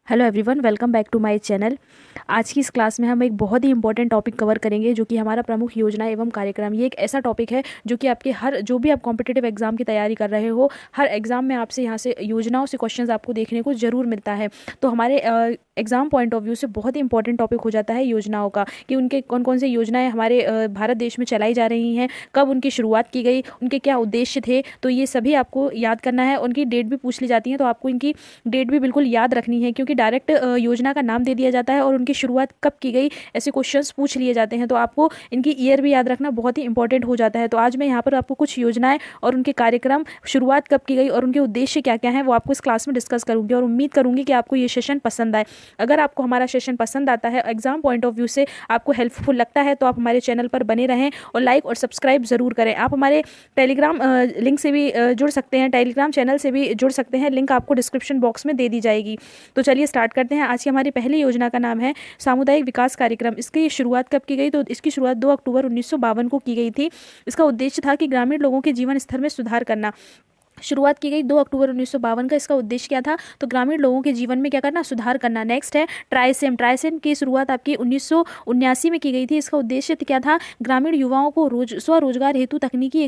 Hello everyone, welcome back to my channel. आज की इस क्लास में हम एक बहुत ही इंपॉर्टेंट टॉपिक कवर करेंगे जो कि हमारा प्रमुख योजना एवं कार्यक्रम। ये एक ऐसा टॉपिक है जो कि आपके हर जो भी आप कॉम्पिटिटिव एग्जाम की तैयारी कर रहे हो, हर एग्जाम में आपसे यहाँ से योजनाओं से क्वेश्चंस आपको देखने को ज़रूर मिलता है। तो हमारे एग्जाम पॉइंट ऑफ व्यू से बहुत ही इंपॉर्टेंट टॉपिक हो जाता है योजनाओं का, कि उनके कौन कौन से योजनाएं हमारे भारत देश में चलाई जा रही हैं, कब उनकी शुरुआत की गई, उनके क्या उद्देश्य थे। तो ये सभी आपको याद करना है। उनकी डेट भी पूछ ली जाती है, तो आपको इनकी डेट भी बिल्कुल याद रखनी है, क्योंकि डायरेक्ट योजना का नाम दे दिया जाता है और उनकी शुरुआत कब की गई ऐसे क्वेश्चंस पूछ लिए जाते हैं। तो आपको इनकी ईयर भी याद रखना बहुत ही इंपॉर्टेंट हो जाता है। तो आज मैं यहाँ पर आपको कुछ योजनाएं और उनके कार्यक्रम, शुरुआत कब की गई और उनके उद्देश्य क्या क्या हैं, वो आपको इस क्लास में डिस्कस करूंगी और उम्मीद करूंगी कि आपको ये सेशन पसंद आए। अगर आपको हमारा सेशन पसंद आता है, एग्जाम पॉइंट ऑफ व्यू से आपको हेल्पफुल लगता है, तो आप हमारे चैनल पर बने रहें और लाइक और सब्सक्राइब जरूर करें। आप हमारे टेलीग्राम लिंक से भी जुड़ सकते हैं, टेलीग्राम चैनल से भी जुड़ सकते हैं, लिंक आपको डिस्क्रिप्शन बॉक्स में दे दी जाएगी। तो चलिए स्टार्ट करते हैं। आज की हमारी पहली योजना का नाम है सामुदायिक विकास कार्यक्रम। इसकी शुरुआत कब की गई? तो इसकी शुरुआत 2 अक्टूबर 1952 को की गई थी। इसका उद्देश्य था कि ग्रामीण लोगों के जीवन स्तर में सुधार करना। शुरुआत की गई 2 अक्टूबर 1952 का। इसका उद्देश्य क्या था? तो ग्रामीण लोगों के जीवन में क्या करना? सुधार करना। नेक्स्ट है ट्राइसेम। ट्राइसेम की शुरुआत आपकी 1979 में की गई थी। इसका उद्देश्य क्या था? ग्रामीण युवाओं को स्वरोजगार हेतु तकनीकी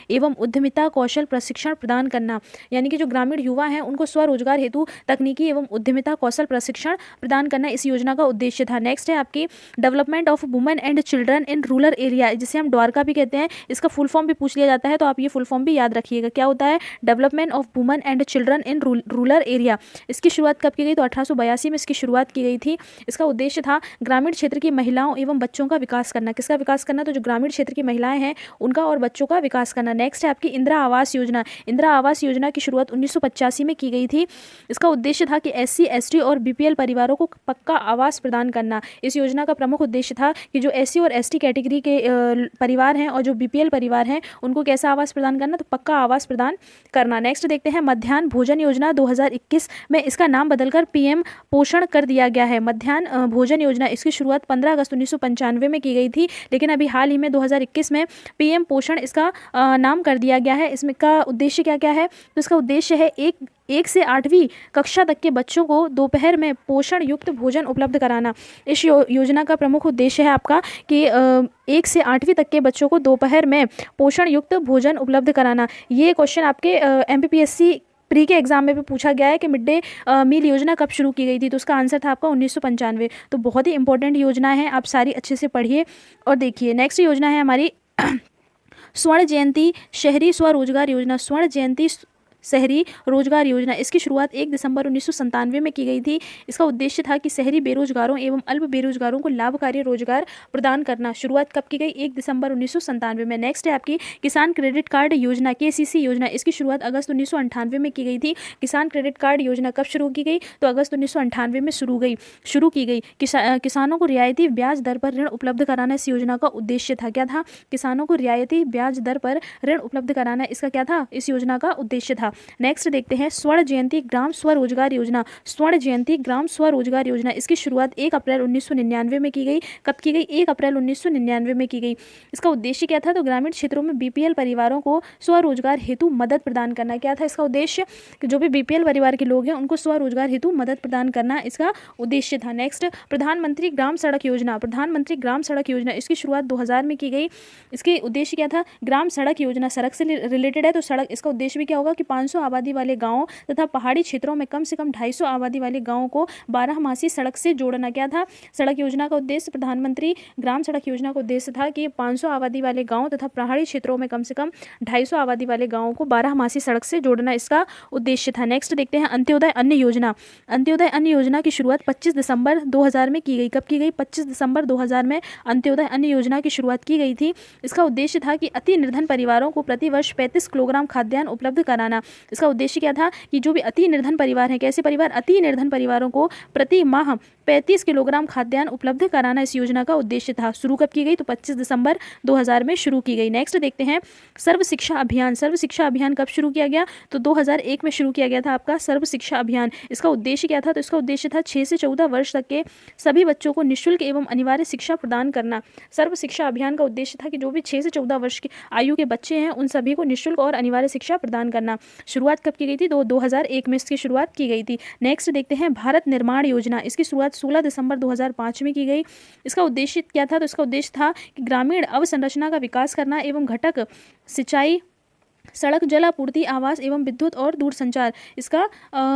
एवं उद्यमिता कौशल प्रशिक्षण प्रदान करना। यानी कि जो ग्रामीण युवा हैं उनको स्वरोजगार हेतु तकनीकी एवं उद्यमिता कौशल प्रशिक्षण प्रदान करना इस योजना का उद्देश्य था। नेक्स्ट है आपकी development of women and children in rural area, जिसे हम द्वारका भी कहते हैं। इसका फुल फॉर्म भी पूछ लिया जाता है, तो आप ये फुल फॉर्म भी याद रखिएगा। क्या होता है? Development of women and children in rural area. इसकी शुरुआत कब की गई? तो 1882 में इसकी शुरुआत की गई थी। इसका उद्देश्य था ग्रामीण क्षेत्र की महिलाओं एवं बच्चों का विकास करना। किसका विकास करना? तो जो ग्रामीण क्षेत्र की महिलाएं हैं उनका और बच्चों का विकास करना। नेक्स्ट है आपकी इंदिरा आवास योजना। इंदिरा आवास योजना की शुरुआत 1985 में की गई थी। इसका उद्देश्य था कि SC ST और BPL परिवारों को पक्का आवास प्रदान करना। इस योजना का प्रमुख उद्देश्य था कि जो SC और ST कैटेगरी के परिवार हैं और जो BPL परिवार हैं उनको कैसा आवास प्रदान करना? तो पक्का आवास प्रदान करना। नेक्स्ट देखते हैं मध्याह्न भोजन योजना। 2021 में इसका नाम बदलकर PM पोषण कर दिया गया है। मध्याह्न भोजन योजना, इसकी शुरुआत 15 अगस्त 1995 में की गई थी, लेकिन अभी हाल ही में 2021 में PM पोषण इसका नाम कर दिया गया है। इसमें का उद्देश्य क्या क्या है? तो इसका उद्देश्य है एक से 8वीं कक्षा तक के बच्चों को दोपहर में पोषण युक्त भोजन उपलब्ध कराना। इस योजना का प्रमुख उद्देश्य है आपका कि 1 से 8वीं तक के बच्चों को दोपहर में पोषण युक्त भोजन उपलब्ध कराना। ये क्वेश्चन आपके MPPSC प्री के एग्जाम में भी पूछा गया है कि मिड डे मील योजना कब शुरू की गई थी। तो उसका आंसर था आपका 1995। तो बहुत ही इंपॉर्टेंट योजना है, आप सारी अच्छे से पढ़िए और देखिए। नेक्स्ट योजना है हमारी स्वर्ण जयंती शहरी स्वरोजगार योजना। स्वर्ण जयंती शहरी रोजगार योजना, इसकी शुरुआत 1 दिसंबर 1997 में की गई थी। इसका उद्देश्य था कि शहरी बेरोजगारों एवं अल्प बेरोजगारों को लाभकारी रोजगार प्रदान करना। शुरुआत कब की गई? 1 दिसंबर 1997 में। नेक्स्ट है आपकी किसान क्रेडिट कार्ड योजना, KCC योजना। इसकी शुरुआत अगस्त 1998 में की गई थी। किसान क्रेडिट कार्ड योजना कब शुरू की गई? तो अगस्त 1998 में शुरू की गई। किसानों को रियायती ब्याज दर पर ऋण उपलब्ध कराना इस योजना का उद्देश्य था। क्या था? किसानों को रियायती ब्याज दर पर ऋण उपलब्ध कराना इसका क्या था? इस योजना का उद्देश्य था। नेक्स्ट देखते हैं स्वर्ण जयंती ग्राम स्वरोजगार योजना। स्वर्ण जयंती ग्राम स्वरोजगार योजना, इसकी शुरुआत 1 अप्रैल 1999 में की गई। कब की गई? 1 अप्रैल 1999 में की गई। इसका उद्देश्य क्या था? तो ग्रामीण क्षेत्रों में BPL परिवारों को स्वरोजगार हेतु मदद प्रदान करना। क्या था इसका उद्देश्य? कि जो भी BPL परिवार के लोग हैं उनको स्वरोजगार हेतु मदद प्रदान करना इसका उद्देश्य था। नेक्स्ट प्रधानमंत्री ग्राम सड़क योजना। प्रधानमंत्री ग्राम सड़क योजना, इसकी शुरुआत 2000 में की गई। इसके उद्देश्य क्या था? ग्राम सड़क योजना सड़क से रिलेटेड है, तो सड़क, इसका उद्देश्य भी क्या होगा कि 500 आबादी वाले गांवों तथा पहाड़ी क्षेत्रों में कम से कम 250 आबादी वाले गांवों को 12मासी सड़क से जोड़ना। क्या था सड़क योजना का उद्देश्य? प्रधानमंत्री ग्राम सड़क योजना का उद्देश्य था कि 500 आबादी वाले गांव तथा पहाड़ी क्षेत्रों में कम से कम 250 आबादी वाले गांवों को 12मासी सड़क से जोड़ना इसका उद्देश्य था। नेक्स्ट देखते हैं अंत्योदय अन्न योजना। अंत्योदय अन्न योजना की शुरुआत 25 दिसंबर 2000 में की गई। कब की गई? 25 दिसंबर 2000 में अंत्योदय अन्न योजना की शुरुआत की गई थी। इसका उद्देश्य था कि अति निर्धन परिवारों को प्रति वर्ष 35 किलोग्राम खाद्यान्न उपलब्ध कराना। इसका उद्देश्य क्या था? कि जो भी अति निर्धन परिवार हैं, कैसे परिवार? अति निर्धन परिवारों को प्रति माह 35 किलोग्राम खाद्यान्न उपलब्ध कराना इस योजना का उद्देश्य था। शुरू कब की गई? तो 25 दिसंबर 2000 में शुरू की गई। नेक्स्ट देखते हैं सर्व शिक्षा अभियान। सर्व शिक्षा अभियान कब शुरू किया गया? तो 2001 में शुरू किया गया था आपका सर्व शिक्षा अभियान। इसका उद्देश्य क्या था? तो इसका उद्देश्य था 6 से 14 वर्ष तक के सभी बच्चों को निःशुल्क एवं अनिवार्य शिक्षा प्रदान करना। सर्व शिक्षा अभियान का उद्देश्य था कि जो भी 6 से 14 वर्ष की आयु के बच्चे हैं उन सभी को निःशुल्क और अनिवार्य शिक्षा प्रदान करना। शुरुआत कब की गई थी? 2001 में इसकी शुरुआत की गई थी। नेक्स्ट देखते हैं भारत निर्माण योजना, इसकी शुरुआत 16 दिसंबर 2005 में की गई। इसका उद्देश्य क्या था? तो इसका उद्देश्य था कि ग्रामीण अवसंरचना का विकास करना एवं घटक सिंचाई, सड़क, जल आपूर्ति, आवास एवं विद्युत और दूरसंचार इसका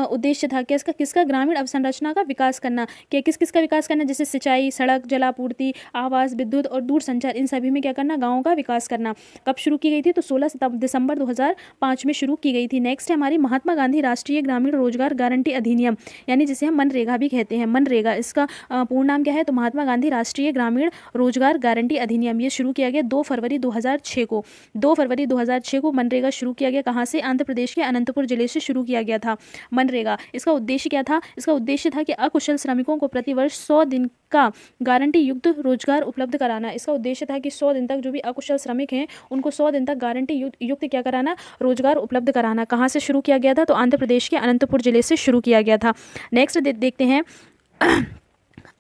उद्देश्य था। क्या इसका? किसका? ग्रामीण अवसंरचना का विकास करना। क्या किस किस का विकास करना? जैसे सिंचाई, सड़क, जल आपूर्ति, आवास, विद्युत और दूरसंचार, इन सभी में क्या करना? गाँवों का विकास करना। कब शुरू की गई थी? तो 16 दिसंबर 2005 में शुरू की गई थी। नेक्स्ट है हमारी महात्मा गांधी राष्ट्रीय ग्रामीण रोजगार गारंटी अधिनियम, यानी जिसे हम मनरेगा भी कहते हैं। मनरेगा इसका पूर्ण नाम क्या है? तो महात्मा गांधी राष्ट्रीय ग्रामीण रोजगार गारंटी अधिनियम। ये शुरू किया गया 2 फरवरी 2006 को। 2 फरवरी 2006 को मनरेगा शुरू किया गया। कहाँ से? आंध्र प्रदेश के अनंतपुर जिले से शुरू किया गया था मनरेगा। इसका उद्देश्य क्या था? इसका उद्देश्य था कि अकुशल श्रमिकों को प्रतिवर्ष 100 दिन का गारंटी युक्त रोजगार उपलब्ध कराना। इसका उद्देश्य था कि 100 दिन तक जो भी अकुशल श्रमिक हैं उनको 100 दिन तक गारंटी युक्त क्या कराना? रोजगार उपलब्ध कराना। कहाँ से शुरू किया गया था? तो आंध्र प्रदेश के अनंतपुर जिले से शुरू किया गया था। नेक्स्ट देखते हैं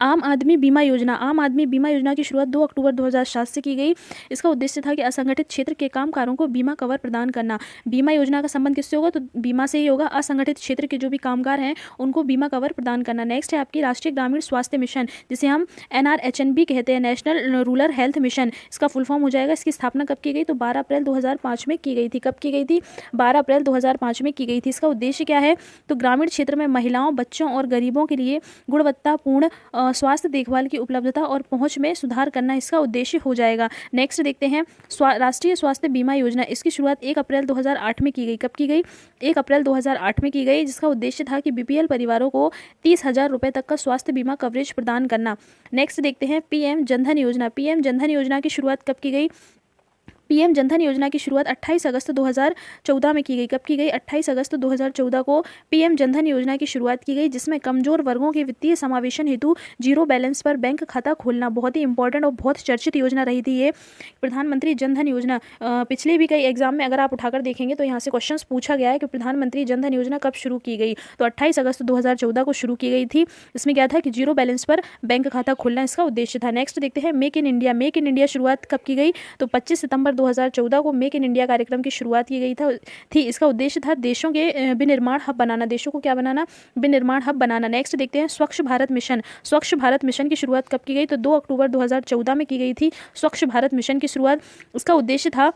आम आदमी बीमा योजना। आम आदमी बीमा योजना की शुरुआत 2 अक्टूबर 2007 से की गई। इसका उद्देश्य था कि असंगठित क्षेत्र के कामगारों को बीमा कवर प्रदान करना। बीमा योजना का संबंध किससे होगा? तो बीमा से ही होगा। असंगठित क्षेत्र के जो भी कामगार हैं उनको बीमा कवर प्रदान करना। नेक्स्ट है आपकी राष्ट्रीय ग्रामीण स्वास्थ्य मिशन, जिसे हम NRHN भी कहते हैं, नेशनल रूरल हेल्थ मिशन। इसका फुल फॉर्म हो जाएगा। इसकी स्थापना कब की गई? तो 12 अप्रैल 2005 में की गई थी। कब की गई थी? 12 अप्रैल 2005 में की गई थी। इसका उद्देश्य क्या है? तो ग्रामीण क्षेत्र में महिलाओं, बच्चों और गरीबों के लिए गुणवत्तापूर्ण स्वास्थ्य देखभाल की उपलब्धता और पहुंच में सुधार करना इसका उद्देश्य हो जाएगा। नेक्स्ट देखते हैं राष्ट्रीय स्वास्थ्य बीमा योजना। इसकी शुरुआत 1 अप्रैल 2008 में की गई। कब की गई? 1 अप्रैल 2008 में की गई, जिसका उद्देश्य था कि BPL परिवारों को 30,000 रुपये तक का स्वास्थ्य बीमा कवरेज प्रदान करना। नेक्स्ट देखते हैं PM जनधन योजना। PM जनधन योजना की शुरुआत कब की गई? PM जनधन योजना की शुरुआत 28 अगस्त 2014 में की गई। कब की गई? 28 अगस्त 2014 को PM जनधन योजना की शुरुआत की गई, जिसमें कमजोर वर्गों के वित्तीय समावेशन हेतु जीरो बैलेंस पर बैंक खाता खोलना बहुत ही इंपॉर्टेंट और बहुत चर्चित योजना रही थी ये प्रधानमंत्री जनधन योजना। पिछले भी कई एग्जाम में अगर आप उठाकर देखेंगे तो यहाँ से क्वेश्चन पूछा गया है कि प्रधानमंत्री जनधन योजना कब शुरू की गई। तो 28 अगस्त 2014 को शुरू की गई थी। इसमें क्या था कि जीरो बैलेंस पर बैंक खाता खोलना इसका उद्देश्य था। नेक्स्ट देखते हैं make in India. Make in India शुरुआत कब की गई? तो 25 सितंबर 2014 को मेक इन इंडिया कार्यक्रम की शुरुआत की गई थी। इसका उद्देश्य था देशों के विनिर्माण हब बनाना। देशों को क्या बनाना? विनिर्माण हब बनाना। नेक्स्ट देखते हैं स्वच्छ भारत मिशन। स्वच्छ भारत मिशन की शुरुआत कब की गई? तो 2 अक्टूबर 2014 में की गई थी स्वच्छ भारत मिशन की शुरुआत। उसका उद्देश्य था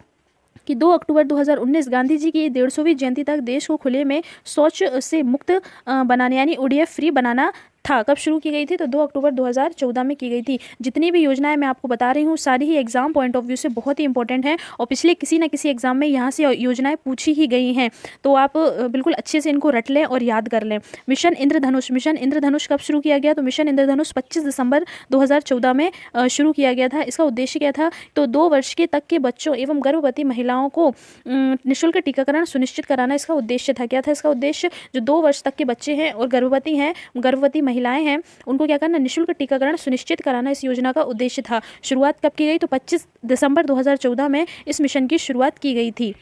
कि 2 अक्टूबर 2019 गांधी जी की 150वीं जयंती तक देश को खुले में शौच से मुक्त बनाने, यानी ODF फ्री बनाना था। कब शुरू की गई थी? तो 2 अक्टूबर 2014 में की गई थी। जितनी भी योजनाएं मैं आपको बता रही हूँ सारी ही एग्जाम पॉइंट ऑफ व्यू से बहुत ही इंपॉर्टेंट है और पिछले किसी न किसी एग्जाम में यहाँ से योजनाएं पूछी ही गई हैं, तो आप बिल्कुल अच्छे से इनको रट लें और याद कर लें। मिशन इंद्रधनुष। मिशन इंद्रधनुष कब शुरू किया गया? तो मिशन इंद्रधनुष 25 दिसंबर 2014 में शुरू किया गया था। इसका उद्देश्य क्या था? तो 2 वर्ष के तक के बच्चों एवं गर्भवती महिलाओं को निःशुल्क टीकाकरण सुनिश्चित कराना इसका उद्देश्य था। क्या था इसका उद्देश्य? जो 2 वर्ष तक के बच्चे हैं और गर्भवती महिलाएं हैं, उनको क्या करना? निःशुल्क टीकाकरण सुनिश्चित कराना इस योजना का उद्देश्य था। शुरुआत कब की गई? तो 25 दिसंबर 2014 में इस मिशन की शुरुआत की गई थी।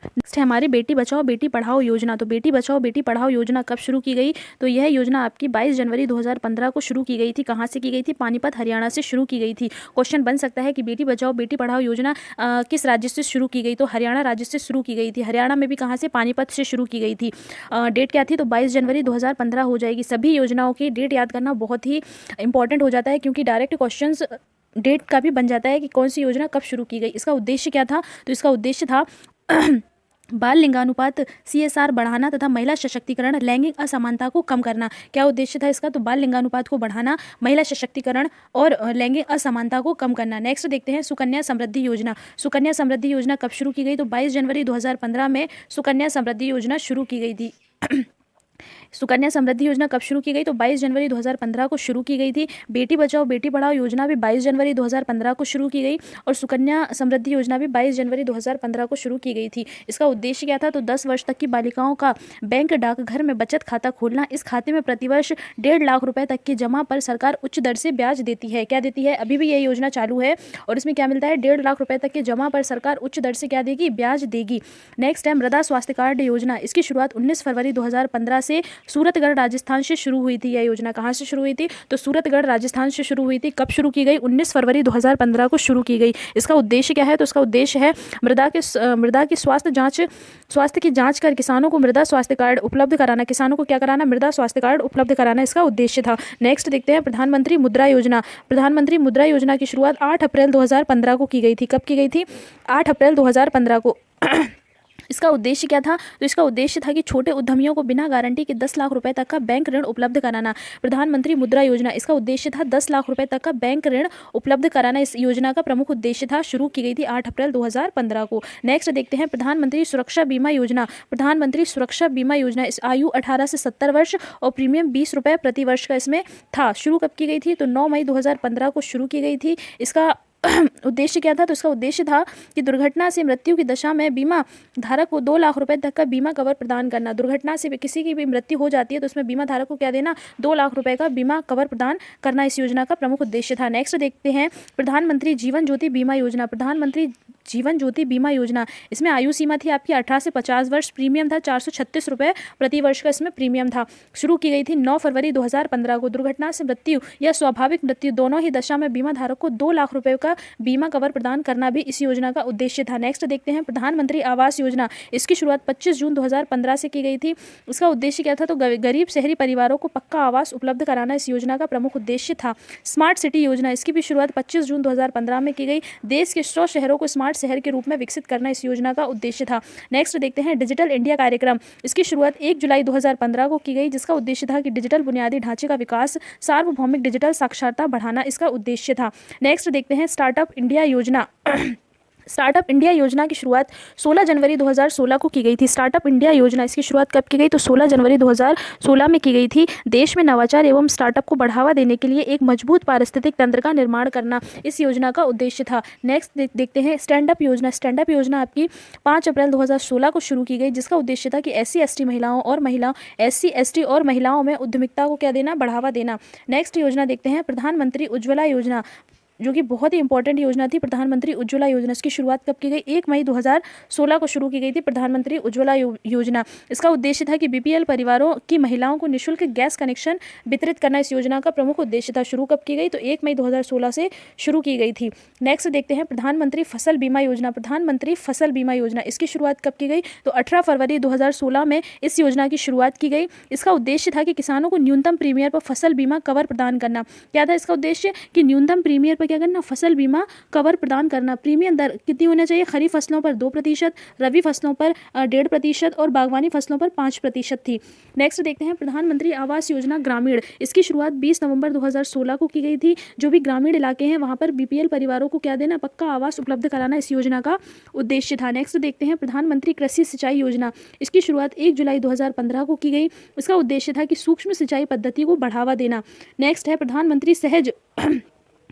नेक्स्ट है हमारी बेटी बचाओ बेटी पढ़ाओ योजना। तो बेटी बचाओ बेटी पढ़ाओ योजना कब शुरू की गई? तो यह योजना आपकी 22 जनवरी 2015 को शुरू की गई थी। कहाँ से की गई थी? पानीपत हरियाणा से शुरू की गई थी। क्वेश्चन बन सकता है कि बेटी बचाओ बेटी पढ़ाओ योजना किस राज्य से शुरू की गई? तो हरियाणा राज्य से शुरू की गई थी। हरियाणा में भी कहाँ से? पानीपत से शुरू की गई थी। डेट क्या थी? तो 22 जनवरी 2015 हो जाएगी। सभी योजनाओं की डेट याद करना बहुत ही इंपॉर्टेंट हो जाता है, क्योंकि डायरेक्ट क्वेश्चन डेट का भी बन जाता है कि कौन सी योजना कब शुरू की गई। इसका उद्देश्य क्या था? तो इसका उद्देश्य था बाल लिंगानुपात CSR बढ़ाना तथा महिला सशक्तिकरण, लैंगिक असमानता को कम करना। क्या उद्देश्य था इसका? तो बाल लिंगानुपात को बढ़ाना, महिला सशक्तिकरण और लैंगिक असमानता को कम करना। नेक्स्ट देखते हैं सुकन्या समृद्धि योजना। सुकन्या समृद्धि योजना कब शुरू की गई? तो 22 जनवरी 2015 में सुकन्या समृद्धि योजना शुरू की गई थी। सुकन्या समृद्धि योजना कब शुरू की गई? तो 22 जनवरी 2015 को शुरू की गई थी। बेटी बचाओ बेटी पढ़ाओ योजना भी 22 जनवरी 2015 को शुरू की गई और सुकन्या समृद्धि योजना भी 22 जनवरी 2015 को शुरू की गई थी। इसका उद्देश्य क्या था? तो 10 वर्ष तक की बालिकाओं का बैंक डाकघर में बचत खाता खोलना। इस खाते में प्रतिवर्ष 1.5 लाख रुपए तक की जमा पर सरकार उच्च दर से ब्याज देती है। क्या देती है? अभी भी ये योजना चालू है और इसमें क्या मिलता है? 1.5 लाख रुपए तक की जमा पर सरकार उच्च दर से क्या देगी? ब्याज देगी। नेक्स्ट है मृदा स्वास्थ्य कार्ड योजना। इसकी शुरुआत 19 फरवरी 2015 से सूरतगढ़ राजस्थान से शुरू हुई थी। यह योजना कहाँ से शुरू हुई थी? तो सूरतगढ़ राजस्थान से शुरू हुई थी। कब शुरू की गई? 19 फरवरी 2015 को शुरू की गई। इसका उद्देश्य क्या है? तो इसका उद्देश्य है मृदा की स्वास्थ्य की जांच कर किसानों को मृदा स्वास्थ्य कार्ड उपलब्ध कराना। किसानों को क्या कराना? मृदा स्वास्थ्य कार्ड उपलब्ध कराना इसका उद्देश्य था। नेक्स्ट देखते हैं प्रधानमंत्री मुद्रा योजना। प्रधानमंत्री मुद्रा योजना की शुरुआत 8 अप्रैल 2015 को की गई थी। कब की गई थी? 8 अप्रैल 2015 को। इसका उद्देश्य क्या था? तो इसका उद्देश्य था कि छोटे उद्यमियों को बिना गारंटी के 10 लाख रुपए तक का बैंक ऋण उपलब्ध कराना। प्रधानमंत्री मुद्रा योजना, इसका उद्देश्य था 10 लाख रुपए तक का बैंक ऋण उपलब्ध कराना। इस योजना का प्रमुख उद्देश्य था। शुरू की गई थी 8 अप्रैल 2015 को। नेक्स्ट देखते हैं प्रधानमंत्री सुरक्षा बीमा योजना। प्रधानमंत्री सुरक्षा बीमा योजना, इस आयु 18 से 70 वर्ष और प्रीमियम 20 रुपये प्रति वर्ष का इसमें था। शुरू कब की गई थी? तो 9 मई 2015 को शुरू की गई थी। इसका उद्देश्य क्या था? तो इसका उद्देश्य था कि दुर्घटना से मृत्यु की दशा में बीमा धारक को 2 लाख रुपए तक का बीमा कवर प्रदान करना। दुर्घटना से किसी की भी मृत्यु हो जाती है तो उसमें बीमा धारक को क्या देना? 2 लाख रुपए का बीमा कवर प्रदान करना इस योजना का प्रमुख उद्देश्य था। नेक्स्ट देखते हैं प्रधानमंत्री जीवन ज्योति बीमा योजना। प्रधानमंत्री जीवन ज्योति बीमा योजना, इसमें आयु सीमा थी आपकी 18 से 50 वर्ष, प्रीमियम था 436 रुपये प्रति वर्ष का इसमें प्रीमियम था। शुरू की गई थी 9 फरवरी 2015 को। दुर्घटना से मृत्यु या स्वाभाविक मृत्यु दोनों ही दशा में बीमा धारक को 2 लाख रुपए का बीमा कवर प्रदान करना भी इस योजना का उद्देश्य था। नेक्स्ट देखते हैं प्रधानमंत्री आवास योजना। इसकी शुरुआत 25 जून 2015 से की गई थी। इसका उद्देश्य क्या था? तो गरीब शहरी परिवारों को पक्का आवास उपलब्ध कराना इस योजना का प्रमुख उद्देश्य था। स्मार्ट सिटी योजना, इसकी भी शुरुआत 25 जून 2015 में की गई। देश के 100 शहरों को स्मार्ट शहर के रूप में विकसित करना इस योजना का उद्देश्य था। नेक्स्ट देखते हैं डिजिटल इंडिया कार्यक्रम। इसकी शुरुआत 1 जुलाई 2015 को की गई, जिसका उद्देश्य था कि डिजिटल बुनियादी ढांचे का विकास, सार्वभौमिक डिजिटल साक्षरता बढ़ाना इसका उद्देश्य था। नेक्स्ट देखते हैं स्टार्टअप इंडिया योजना। स्टार्टअप इंडिया योजना की शुरुआत 16 जनवरी 2016 को की गई थी। स्टार्टअप इंडिया योजना, इसकी शुरुआत कब की गई? तो 16 जनवरी 2016 में की गई थी। देश में नवाचार एवं स्टार्टअप को बढ़ावा देने के लिए एक मजबूत पारिस्थितिक तंत्र का निर्माण करना इस योजना का उद्देश्य था। नेक्स्ट देखते हैं स्टैंड अप योजना। स्टैंड अप योजना आपकी 5 अप्रैल 2016 को शुरू की गई, जिसका उद्देश्य था कि SC ST और महिलाओं में उद्यमिता को क्या देना? बढ़ावा देना। नेक्स्ट योजना देखते हैं प्रधानमंत्री उज्ज्वला योजना, जो कि बहुत ही इंपॉर्टेंट योजना थी। प्रधानमंत्री उज्ज्वला योजना, इसकी शुरुआत कब की गई? 1 मई 2016 को शुरू की गई थी प्रधानमंत्री उज्ज्वला योजना। इसका उद्देश्य था कि BPL परिवारों की महिलाओं को निःशुल्क गैस कनेक्शन वितरित करना इस योजना का प्रमुख उद्देश्य था। शुरू कब की गई? तो 1 मई 2016 से शुरू की गई थी। नेक्स्ट देखते हैं प्रधानमंत्री फसल बीमा योजना। प्रधानमंत्री फसल बीमा योजना, इसकी शुरुआत कब की गई? तो 18 फरवरी 2016 में इस योजना की शुरुआत की गई। इसका उद्देश्य था कि किसानों को न्यूनतम प्रीमियर पर फसल बीमा कवर प्रदान करना। क्या था इसका उद्देश्य? कि न्यूनतम प्रीमियर पर क्या करना? फसल बीमा कवर प्रदान करना। प्रीमियम दर कितनी होना चाहिए? खरीफ फसलों पर 2%, रबी फसलों पर 1.5% और बागवानी फसलों पर 5% थी। नेक्स्ट देखते हैं प्रधानमंत्री आवास योजना ग्रामीण। इसकी शुरुआत 20 नवंबर 2016 को की गई थी। जो भी ग्रामीण इलाके हैं वहां पर BPL परिवारों को क्या देना? पक्का आवास उपलब्ध कराना इस योजना का उद्देश्य था। नेक्स्ट देखते हैं प्रधानमंत्री कृषि सिंचाई योजना। इसकी शुरुआत 1 जुलाई 2015 को की गई। इसका उद्देश्य था कि सूक्ष्म सिंचाई पद्धति को बढ़ावा देना। नेक्स्ट है प्रधानमंत्री सहज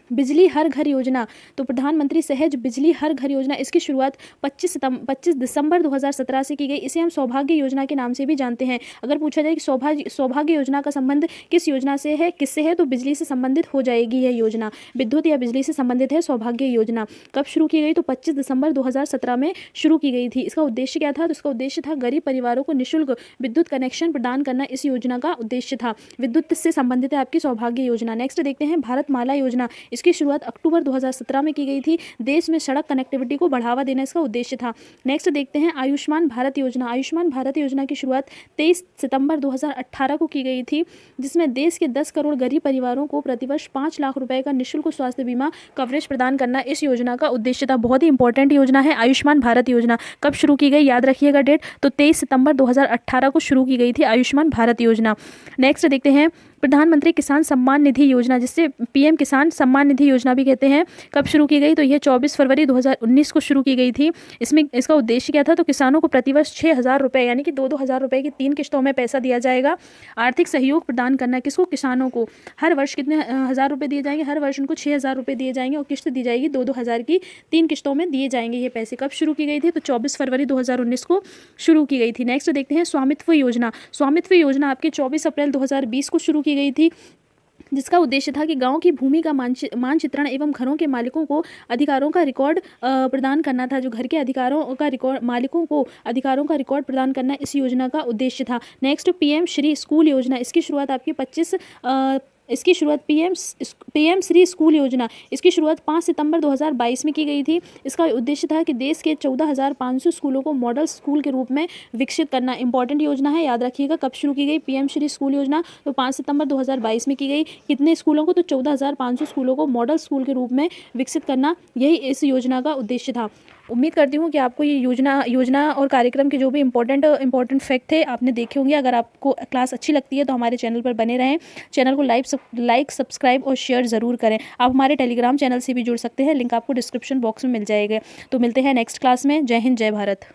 बिजली हर घर योजना। तो प्रधानमंत्री सहज बिजली हर घर योजना, इसकी शुरुआत 25 दिसंबर 2017 से की गई। इसे हम सौभाग्य योजना के नाम से भी जानते हैं। अगर पूछा जाए कि सौभाग्य योजना का संबंध किस योजना से है, किससे है, तो बिजली से संबंधित हो जाएगी यह योजना। विद्युत या बिजली से संबंधित है सौभाग्य योजना। कब शुरू की गई? तो 25 दिसंबर 2017 में शुरू की गई थी। इसका उद्देश्य क्या था? तो इसका उद्देश्य था गरीब परिवारों को निःशुल्क विद्युत कनेक्शन प्रदान करना इस योजना का उद्देश्य था। विद्युत से संबंधित है आपकी सौभाग्य योजना। नेक्स्ट देखते हैं भारत माला योजना। इसकी शुरुआत अक्टूबर 2017 में की गई थी। देश में सड़क कनेक्टिविटी को बढ़ावा देना इसका उद्देश्य था। नेक्स्ट देखते हैं आयुष्मान भारत योजना। आयुष्मान भारत योजना की शुरुआत 23 सितंबर 2018 को की गई थी, जिसमें देश के 10 करोड़ गरीब परिवारों को प्रतिवर्ष 5 लाख रुपए का निःशुल्क स्वास्थ्य बीमा कवरेज प्रदान करना इस योजना का उद्देश्य था। बहुत ही इंपॉर्टेंट योजना है आयुष्मान भारत योजना। कब शुरू की गई? याद रखिएगा डेट। तो 23 सितंबर 2018 को शुरू की गई थी आयुष्मान भारत योजना। नेक्स्ट देखते हैं प्रधानमंत्री किसान सम्मान निधि योजना, जिससे PM किसान सम्मान निधि योजना भी कहते हैं। कब शुरू की गई? तो यह 24 फरवरी 2019 को शुरू की गई थी। इसका उद्देश्य क्या था? तो किसानों को प्रतिवर्ष 6,000 रुपये यानी कि 2-2 हज़ार रुपये की 3 किस्तों में पैसा दिया जाएगा। आर्थिक सहयोग प्रदान करना किसको? किसानों को। हर वर्ष कितने हज़ार रुपये दिए जाएंगे? हर वर्ष उनको 6,000 रुपये दिए जाएंगे और किस्त दी जाएगी 2-2 हज़ार की 3 किस्तों में दिए जाएंगे ये पैसे। कब शुरू की गई थी? तो 24 फरवरी 2019 को शुरू की गई थी। नेक्स्ट देखते हैं स्वामित्व योजना। स्वामित्व योजना आपके 24 अप्रैल 2020 को शुरू की गई थी। जिसका उद्देश्य था कि गांव की भूमि का मानचित्रण एवं घरों के मालिकों को अधिकारों का रिकॉर्ड प्रदान करना था। जो घर के अधिकारों का रिकॉर्ड, मालिकों को अधिकारों का रिकॉर्ड प्रदान करना इस योजना का उद्देश्य था। नेक्स्ट, पीएम श्री स्कूल योजना। इसकी शुरुआत आपकी 25 इसकी शुरुआत पीएम श्री स्कूल योजना, इसकी शुरुआत 5 सितंबर 2022 में की गई थी। इसका उद्देश्य था कि देश के 14,500 स्कूलों को मॉडल स्कूल के रूप में विकसित करना। इंपॉर्टेंट योजना है, याद रखिएगा। कब शुरू की गई? पीएम श्री स्कूल योजना तो 5 सितंबर 2022 में की गई। कितने स्कूलों को? तो 14,500 स्कूलों को मॉडल स्कूल के रूप में विकसित करना, यही इस योजना का उद्देश्य था। उम्मीद करती हूँ कि आपको ये योजना और कार्यक्रम के जो भी इंपॉर्टेंट फैक्ट थे आपने देखे होंगे। अगर आपको क्लास अच्छी लगती है तो हमारे चैनल पर बने रहें। चैनल को लाइक, सब्सक्राइब और शेयर ज़रूर करें। आप हमारे टेलीग्राम चैनल से भी जुड़ सकते हैं, लिंक आपको डिस्क्रिप्शन बॉक्स में मिल जाएगा। तो मिलते हैं नेक्स्ट क्लास में। जय हिंद, जय भारत।